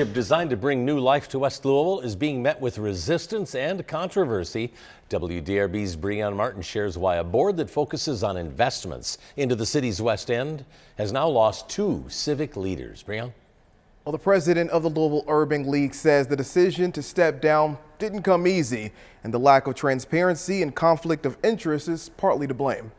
Designed to bring new life to West Louisville is being met with resistance and controversy. WDRB's Breon Martin shares why a board that focuses on investments into the city's West End has now lost 2 civic leaders. Breon? Well, the president of the Louisville Urban League says the decision to step down didn't come easy, and the lack of transparency and conflict of interest is partly to blame.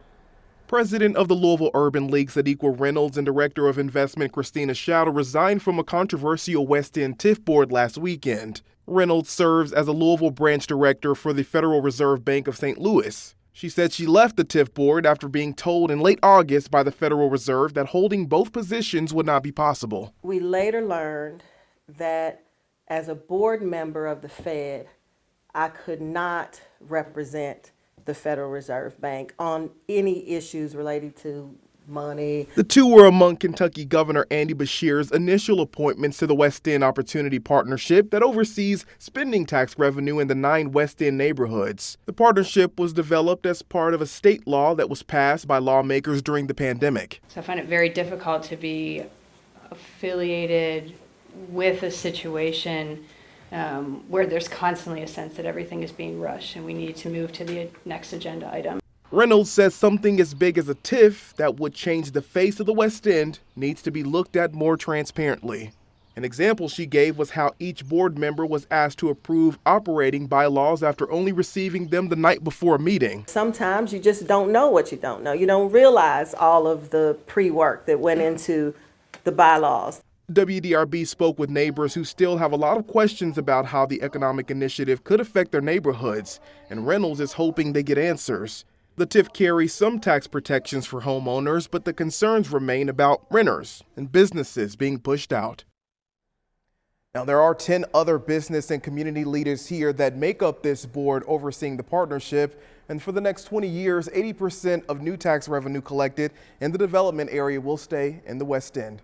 President of the Louisville Urban League, Sadiqa Reynolds, and Director of Investment, Christina Shadle, resigned from a controversial West End TIF board last weekend. Reynolds serves as a Louisville branch director for the Federal Reserve Bank of St. Louis. She said she left the TIF board after being told in late August by the Federal Reserve that holding both positions would not be possible. We later learned that as a board member of the Fed, I could not represent the Federal Reserve Bank on any issues related to money. The two were among Kentucky Governor Beshear's initial appointments to the West End Opportunity Partnership that oversees spending tax revenue in the 9 West End neighborhoods. The partnership was developed as part of a state law that was passed by lawmakers during the pandemic. So I find it very difficult to be affiliated with a situation where there's constantly a sense that everything is being rushed and we need to move to the next agenda item. Reynolds says something as big as a TIF that would change the face of the West End needs to be looked at more transparently. An example she gave was how each board member was asked to approve operating bylaws after only receiving them the night before a meeting. Sometimes you just don't know what you don't know. You don't realize all of the pre-work that went into the bylaws. WDRB spoke with neighbors who still have a lot of questions about how the economic initiative could affect their neighborhoods, and Reynolds is hoping they get answers. The TIF carries some tax protections for homeowners, but the concerns remain about renters and businesses being pushed out. Now, there are 10 other business and community leaders here that make up this board overseeing the partnership. And for the next 20 years, 80% of new tax revenue collected in the development area will stay in the West End.